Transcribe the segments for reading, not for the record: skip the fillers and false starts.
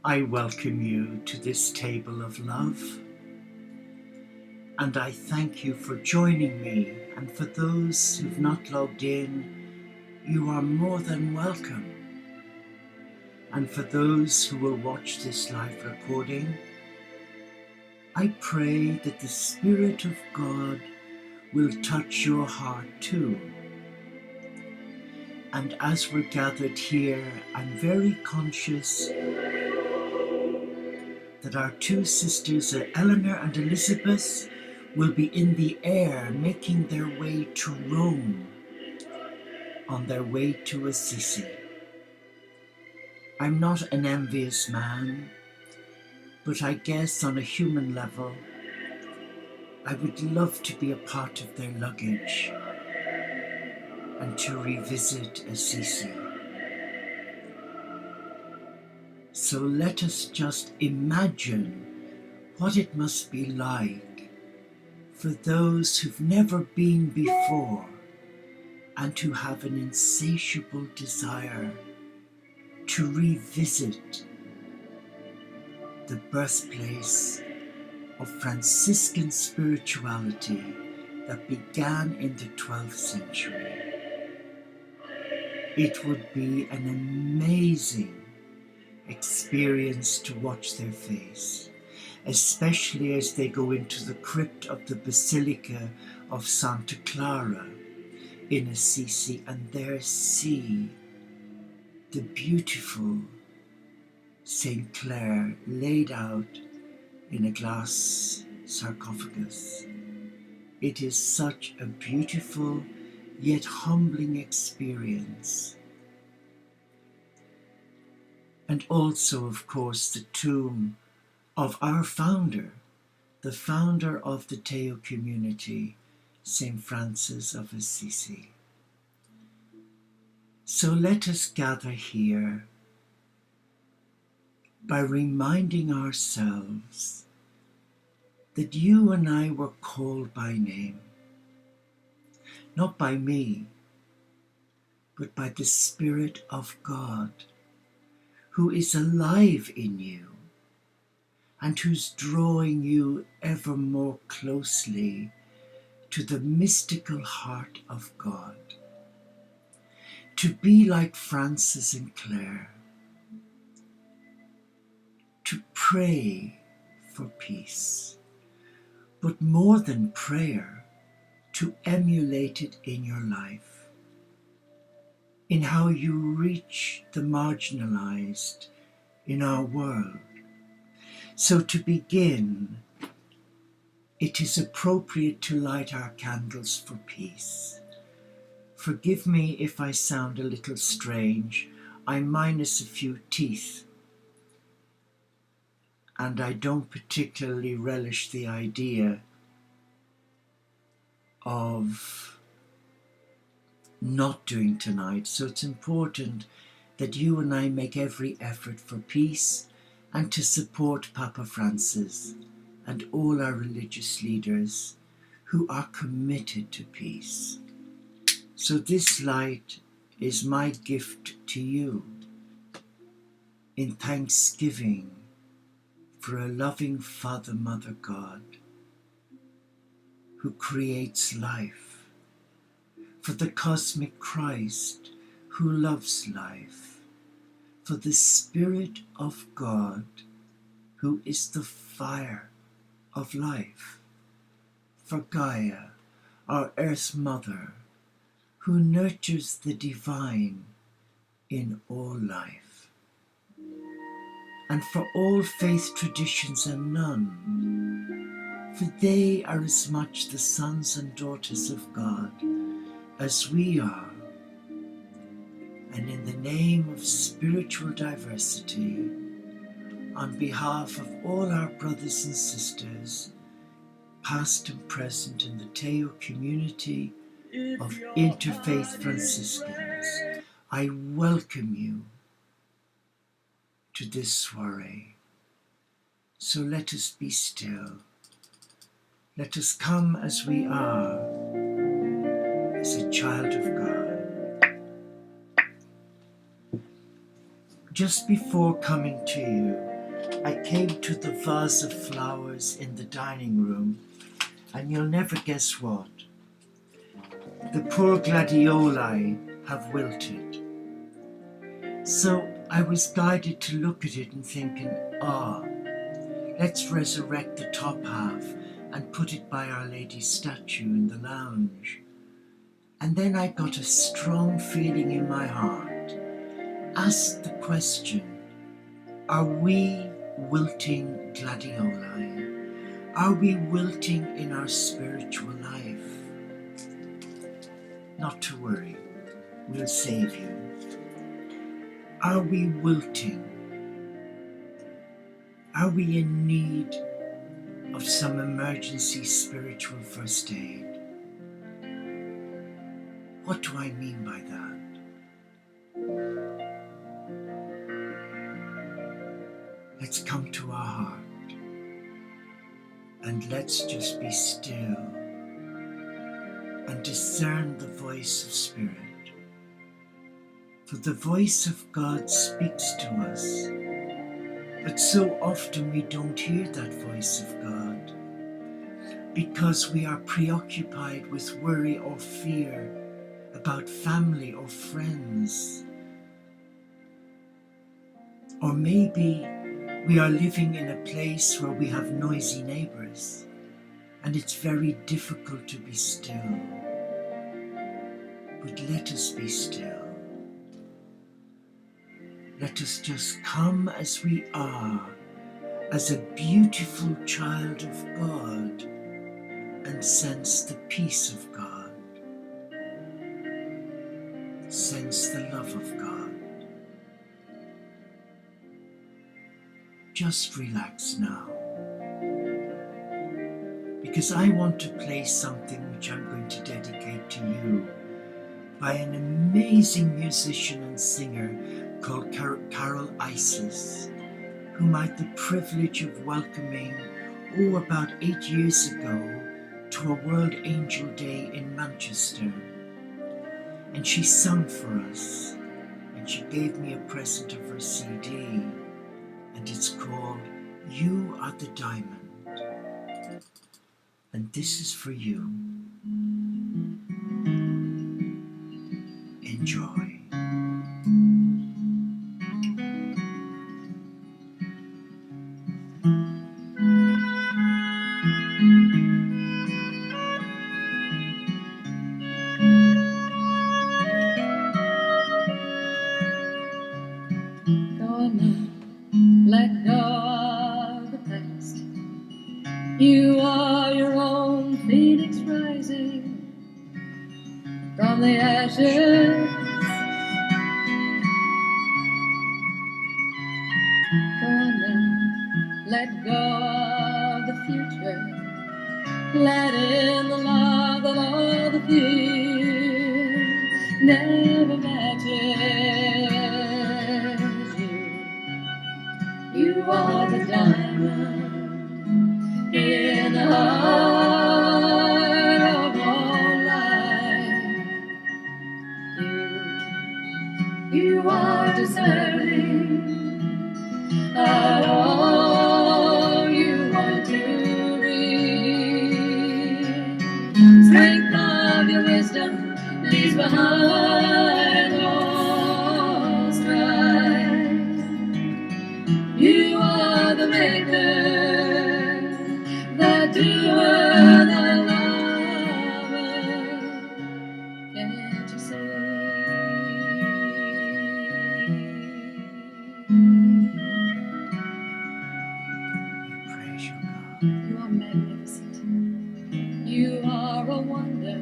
I welcome you to this table of love, and I thank you for joining me. And for those who've not logged in, you are more than welcome. And for those who will watch this live recording, I pray that the Spirit of God will touch your heart too. And as we're gathered here, I'm very conscious that our two sisters, Eleanor and Elizabeth, will be in the air making their way to Rome on their way to Assisi. I'm not an envious man, but I guess on a human level, I would love to be a part of their luggage and to revisit Assisi. So let us just imagine what it must be like for those who've never been before and who have an insatiable desire to revisit the birthplace of Franciscan spirituality that began in the 12th century. It would be an amazing experience to watch their face, especially as they go into the crypt of the Basilica of Santa Clara in Assisi and there see the beautiful St. Clare laid out in a glass sarcophagus. It is such a beautiful yet humbling experience. And also, of course, the tomb of our founder, the founder of the Teo community, St. Francis of Assisi. So let us gather here by reminding ourselves that you and I were called by name, not by me, but by the Spirit of God, who is alive in you and who's drawing you ever more closely to the mystical heart of God. To be like Francis and Clare, to pray for peace, but more than prayer, to emulate it in your life, in how you reach the marginalized in our world. So to begin, it is appropriate to light our candles for peace. Forgive me if I sound a little strange. I'm minus a few teeth, and I don't particularly relish the idea of not doing tonight. So it's important that you and I make every effort for peace and to support Papa Francis and all our religious leaders who are committed to peace. So this light is my gift to you in thanksgiving for a loving Father, Mother God who creates life, for the cosmic Christ who loves life, for the Spirit of God who is the fire of life, for Gaia, our Earth Mother, who nurtures the divine in all life, and for all faith traditions and none, for they are as much the sons and daughters of God as we are. And in the name of spiritual diversity, on behalf of all our brothers and sisters, past and present in the Teo community of Interfaith Franciscans, I welcome you to this soiree. So let us be still. Let us come as we are, as a child of God. Just before coming to you, I came to the vase of flowers in the dining room, and you'll never guess what. The poor gladioli have wilted. So I was guided to look at it and thinking, let's resurrect the top half and put it by Our Lady's statue in the lounge. And then I got a strong feeling in my heart. Asked the question, are we wilting gladioli? Are we wilting in our spiritual life? Not to worry, we'll save you. Are we wilting? Are we in need of some emergency spiritual first aid? What do I mean by that? Let's come to our heart and let's just be still and discern the voice of Spirit. For the voice of God speaks to us, but so often we don't hear that voice of God because we are preoccupied with worry or fear about family or friends. Or maybe we are living in a place where we have noisy neighbors and it's very difficult to be still. But let us be still. Let us just come as we are, as a beautiful child of God, and sense the peace of God, sense the love of God. Just relax now, because I want to play something which I'm going to dedicate to you by an amazing musician and singer called Carol Isis, whom I had the privilege of welcoming, about 8 years ago, to a World Angel Day in Manchester. And she sung for us, and she gave me a present of her CD, and it's called You Are the Diamond. And this is for you. Enjoy. Let go of the past. You are your own phoenix rising from the ashes. Go on now, let go of the future. Let in the love that all the fear never matches you. You are the diamond in the heart of all life. You are deserving of all you want to be. Strength of your wisdom leaves behind all strife. You are the maker, the doer, the lover. Can't you see? Praise you, God. You are magnificent. You are a wonder.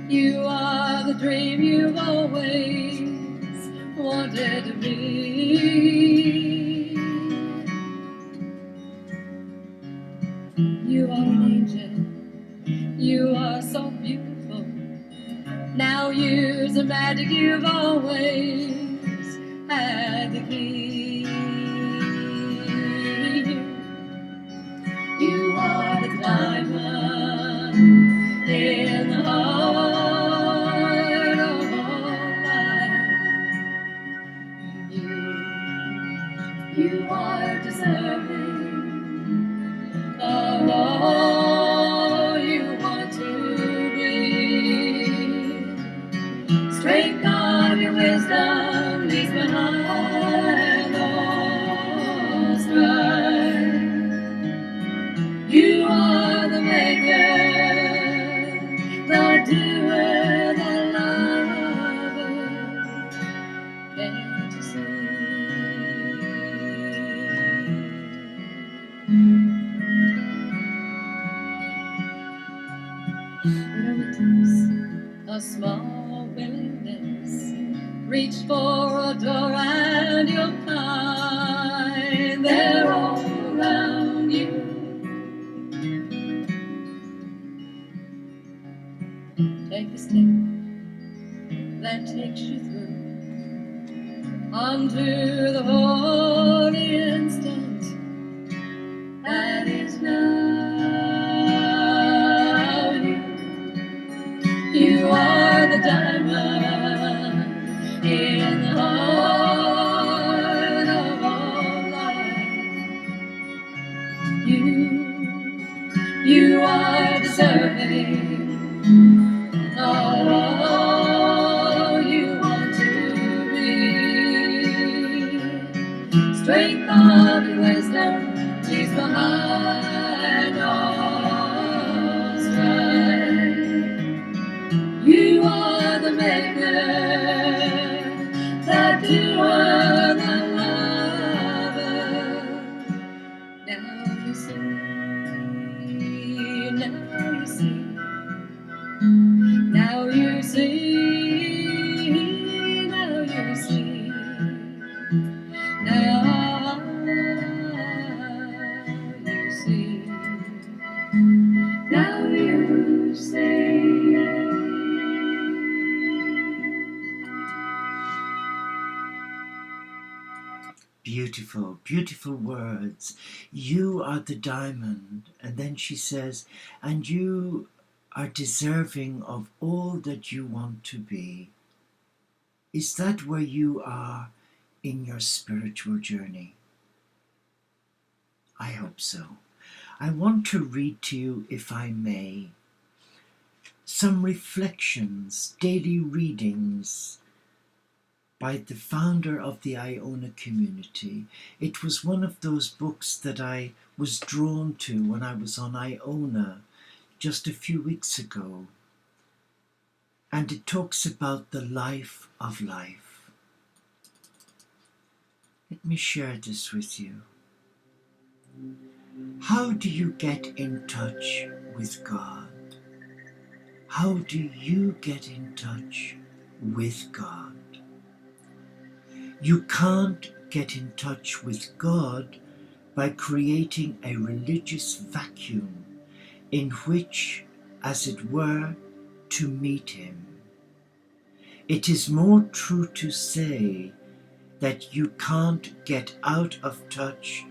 You are the dream you've always wanted to be. You are an angel. You are so beautiful. Now use the magic you've always had the key. You are the diamond in the heart of all life. You You are deserving of all you want to be. Strength of your wisdom leaves behind all strife. You are the maker, the doer, the lover. Can't you see? Whatever it takes, a small willingness. Reach for a door and you'll find they're all around you. Take a step that takes you through unto the holy instant that is now. You are the diamond in the heart of all life. You are deserving of all you want to be. Strength of your wisdom leaves behind all strife. You are the maker, the doer, the lover. Now you see, now you see, now you see, now you see, now you see, now you see. Beautiful, beautiful words. You are the diamond. And then she says, and you are deserving of all that you want to be. Is that where you are in your spiritual journey? I hope so. I want to read to you, if I may, some reflections, daily readings by the founder of the Iona community. It was one of those books that I was drawn to when I was on Iona just a few weeks ago. And it talks about the life of life. Let me share this with you. How do you get in touch with God? How do you get in touch with God? You can't get in touch with God by creating a religious vacuum in which, as it were, to meet Him. It is more true to say that you can't get out of touch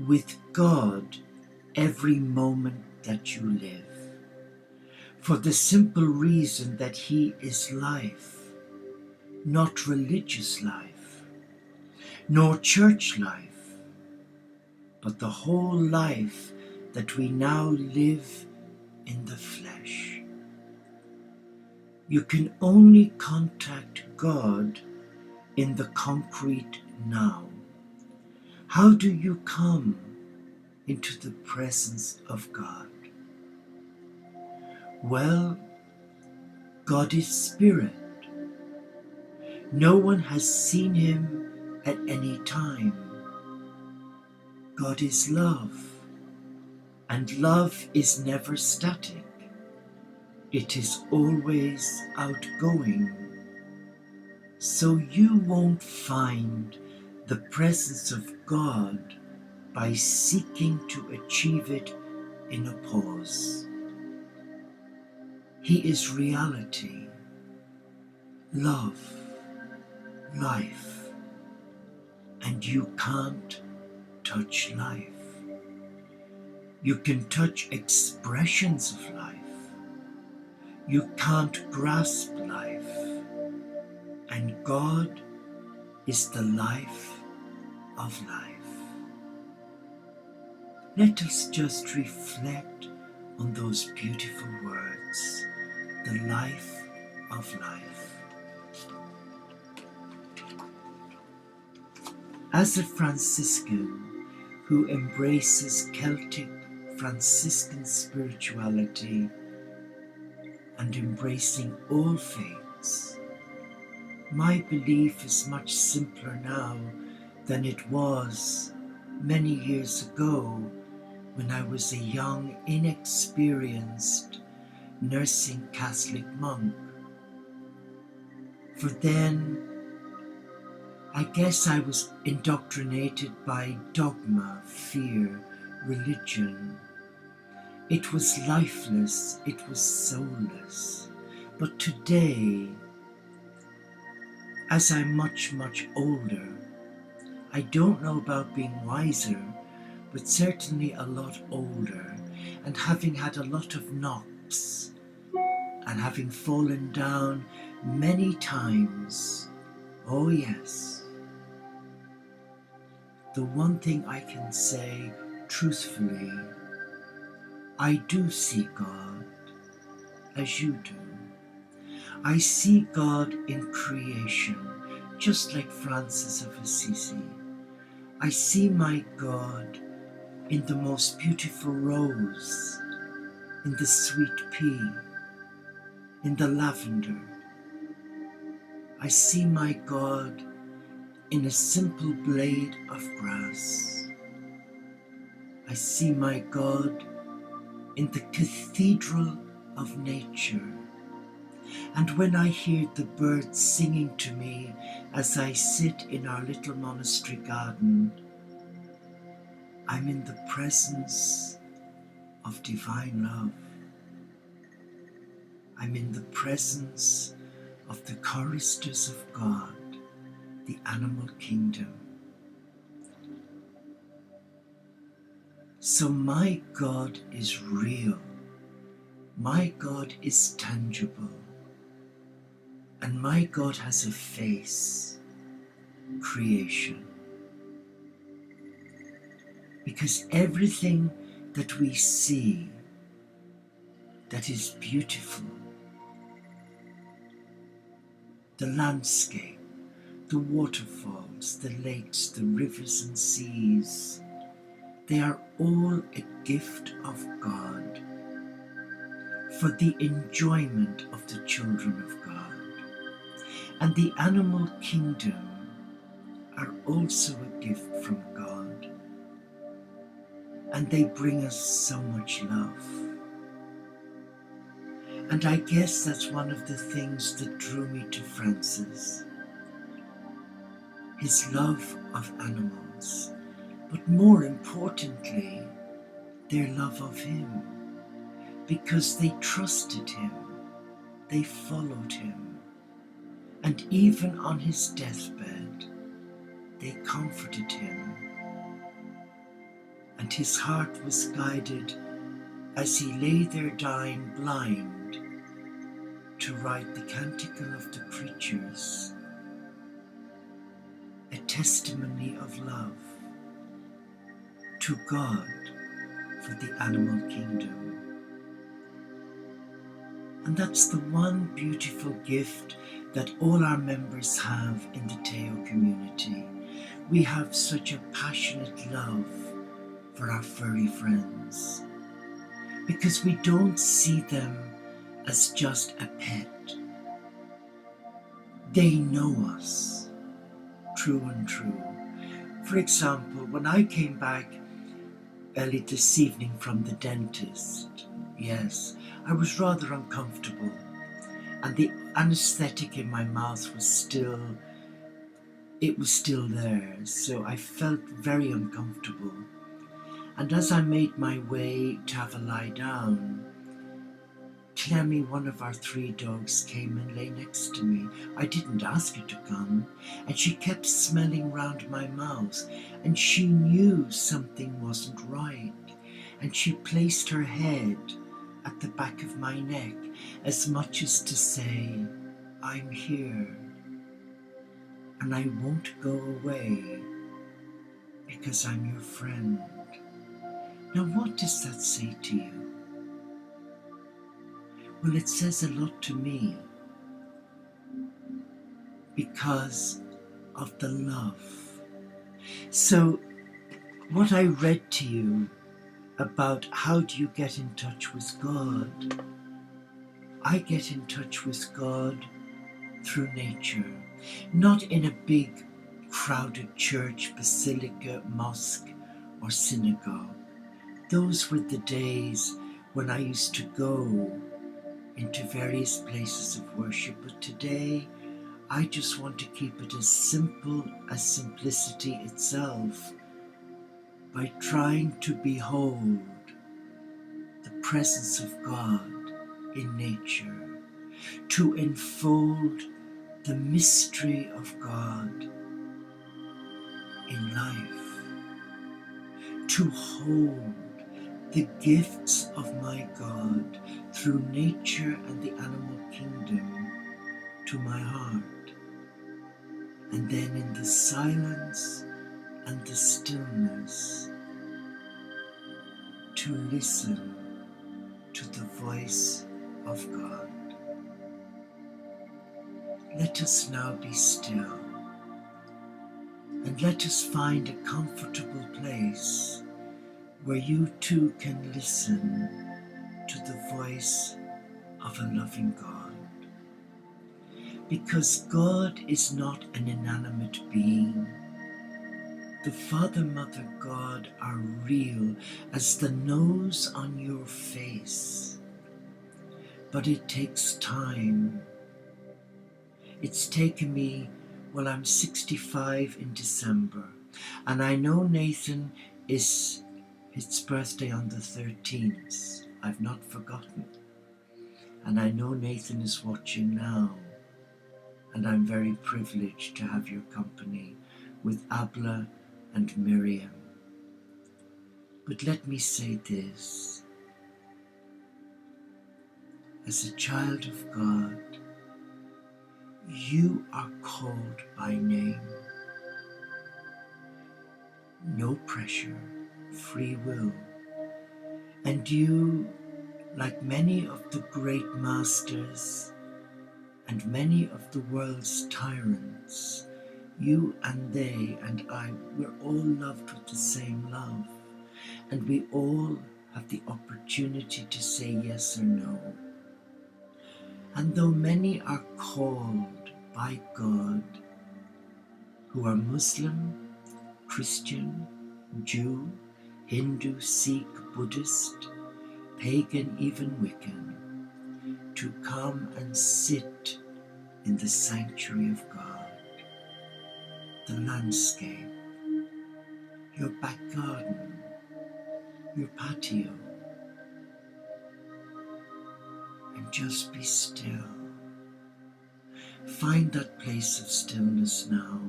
with God every moment that you live, for the simple reason that He is life, not religious life, nor church life, but the whole life that we now live in the flesh. You can only contact God in the concrete now. How do you come into the presence of God? Well, God is spirit. No one has seen Him at any time. God is love, and love is never static. It is always outgoing. So you won't find the presence of God by seeking to achieve it in a pause. He is reality, love, life, and you can't touch life. You can touch expressions of life. You can't grasp life. And God is the life of life. Let us just reflect on those beautiful words, the life of life. As a Franciscan who embraces Celtic Franciscan spirituality and embracing all faiths, my belief is much simpler now than it was many years ago when I was a young, inexperienced, nursing Catholic monk. For then, I guess I was indoctrinated by dogma, fear, religion. It was lifeless, it was soulless. But today, as I'm much, much older, I don't know about being wiser, but certainly a lot older, and having had a lot of knocks, and having fallen down many times, oh yes, the one thing I can say truthfully, I do see God as you do. I see God in creation, just like Francis of Assisi. I see my God in the most beautiful rose, in the sweet pea, in the lavender. I see my God in a simple blade of grass. I see my God in the cathedral of nature. And when I hear the birds singing to me as I sit in our little monastery garden, I'm in the presence of divine love. I'm in the presence of the choristers of God, the animal kingdom. So my God is real. My God is tangible. And my God has a face, creation. Because everything that we see that is beautiful, the landscape, the waterfalls, the lakes, the rivers and seas, they are all a gift of God for the enjoyment of the children of God. And the animal kingdom are also a gift from God. And they bring us so much love. And I guess that's one of the things that drew me to Francis. His love of animals, but more importantly, their love of him, because they trusted him, they followed him, and even on his deathbed, they comforted him, and his heart was guided as he lay there dying blind to write the Canticle of the Creatures, a testimony of love to God for the animal kingdom. And that's the one beautiful gift that all our members have in the Teo community. We have such a passionate love for our furry friends because we don't see them as just a pet. They know us, true and true. For example, when I came back early this evening from the dentist, yes, I was rather uncomfortable, and the anesthetic in my mouth was still there, so I felt very uncomfortable. And as I made my way to have a lie down, Clemmy, one of our 3 dogs, came and lay next to me. I didn't ask her to come, and she kept smelling round my mouth, and she knew something wasn't right, and she placed her head at the back of my neck, as much as to say, I'm here, and I won't go away, because I'm your friend. Now, what does that say to you? Well, it says a lot to me because of the love. So, what I read to you about how do you get in touch with God, I get in touch with God through nature, not in a big crowded church, basilica, mosque, or synagogue. Those were the days when I used to go into various places of worship, but today I just want to keep it as simple as simplicity itself by trying to behold the presence of God in nature, to enfold the mystery of God in life, to hold the gifts of my God through nature and the animal kingdom to my heart, and then in the silence and the stillness to listen to the voice of God. Let us now be still, and let us find a comfortable place where you too can listen to the voice of a loving God. Because God is not an inanimate being. The Father, Mother, God are real as the nose on your face. But it takes time. It's taken me, well, I'm 65 in December, and I know Nathan is his birthday on the 13th. I've not forgotten. And I know Nathan is watching now, and I'm very privileged to have your company with Abla and Miriam. But let me say this. As a child of God, you are called by name. No pressure, free will. And you, like many of the great masters and many of the world's tyrants, you and they and I, we're all loved with the same love. And we all have the opportunity to say yes or no. And though many are called by God, who are Muslim, Christian, Jew, Hindu, Sikh, Buddhist, pagan, even Wiccan, to come and sit in the sanctuary of God, the landscape, your back garden, your patio, and just be still. Find that place of stillness now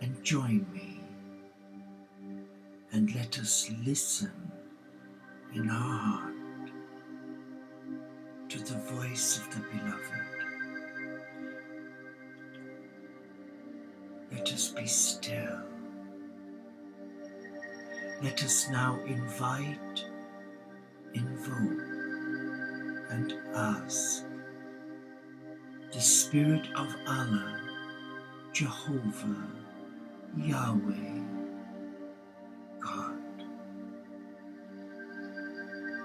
and join me, and let us listen in our heart to the voice of the Beloved. Let us be still. Let us now invite, invoke, and ask the Spirit of Allah, Jehovah, Yahweh, God,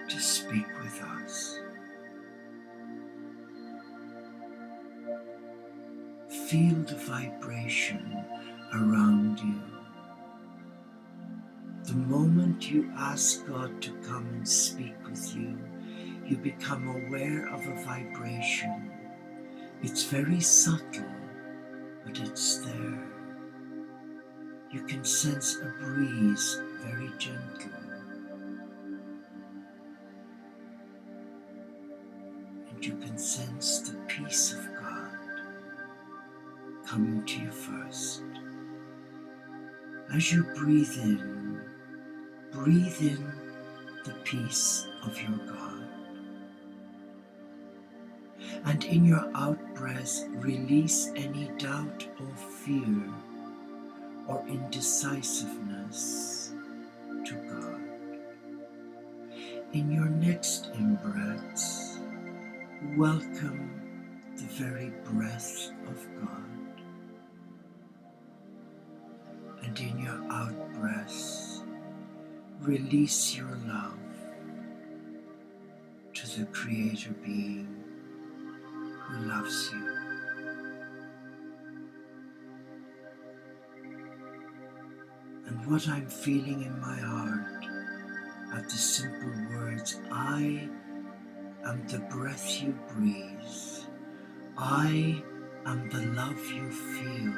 to speak with us. Feel the vibration around you. The moment you ask God to come and speak with you, you become aware of a vibration. It's very subtle, but it's there. You can sense a breeze, very gentle. And you can sense the peace of God coming to you first. As you breathe in the peace of your God. And in your out-breath, release any doubt or fear or indecisiveness to God. in your next in-breaths, welcome the very breath of God. And in your out-breaths, release your love to the Creator being who loves you. And what I'm feeling in my heart are the simple words, I am the breath you breathe. I am the love you feel.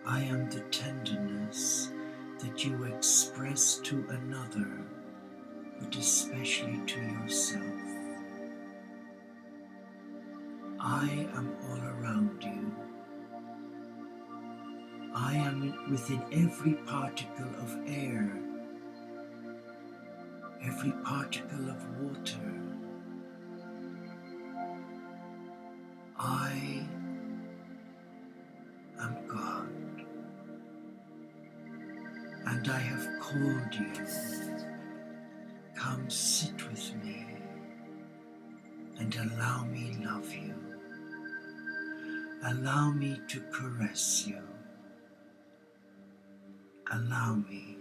I am the tenderness that you express to another, but especially to yourself. I am all around you. I am within every particle of air, every particle of water. I am God, and I have called you. Come sit with me and allow me love you. Allow me to caress you. Allow me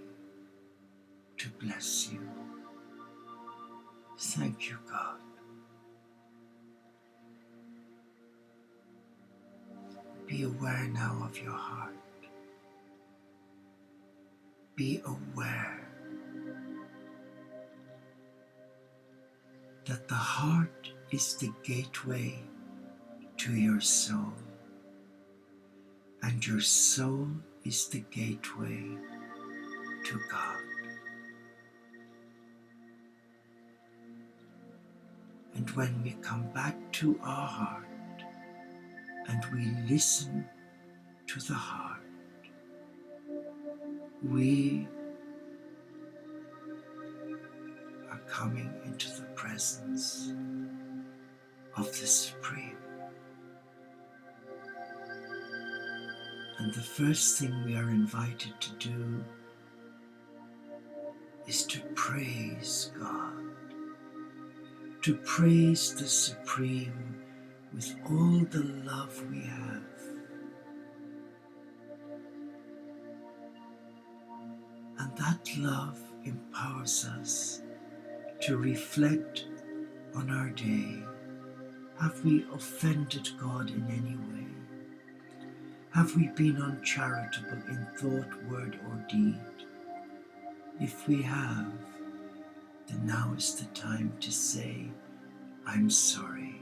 to bless you. Thank you, God. Be aware now of your heart. Be aware that the heart is the gateway to your soul, and your soul is the gateway to God. And when we come back to our heart and we listen to the heart, we are coming into the presence of the Supreme. And the first thing we are invited to do is to praise God, to praise the Supreme with all the love we have. And that love empowers us to reflect on our day. Have we offended God in any way? Have we been uncharitable in thought, word, or deed? If we have, then now is the time to say, I'm sorry.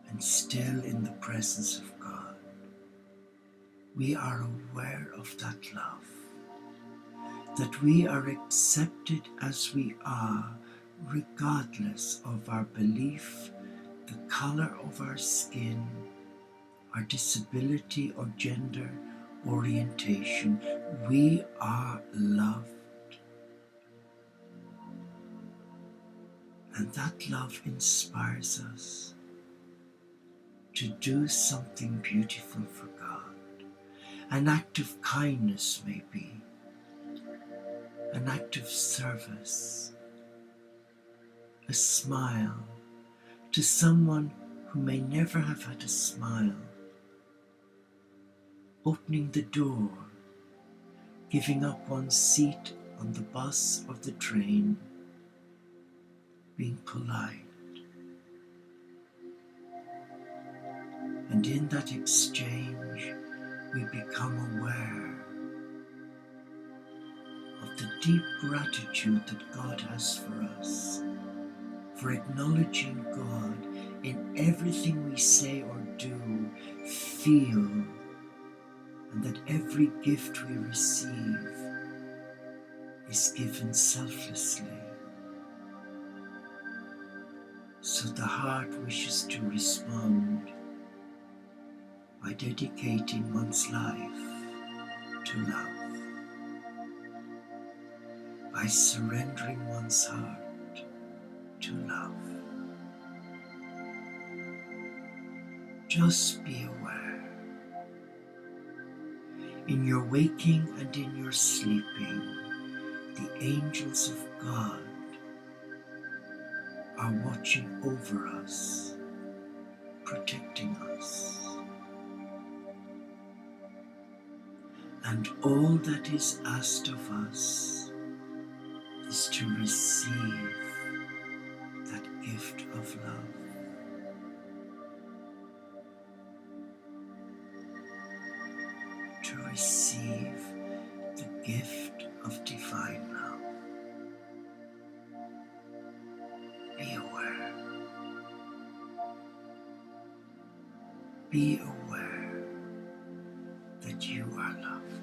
And still in the presence of God, we are aware of that love, that we are accepted as we are, regardless of our belief, the color of our skin, our disability or gender orientation. We are loved. And that love inspires us to do something beautiful for God. An act of kindness maybe, an act of service, a smile to someone who may never have had a smile, opening the door, giving up one's seat on the bus or the train, being polite. And in that exchange, we become aware of the deep gratitude that God has for us, for acknowledging God in everything we say or do, feel, and that every gift we receive is given selflessly. So the heart wishes to respond by dedicating one's life to love, by surrendering one's heart to love. Just be aware. In your waking and in your sleeping, the angels of God are watching over us, protecting us. And all that is asked of us is to receive that gift of love. To receive the gift of divine love. Be aware. Be aware that you are loved.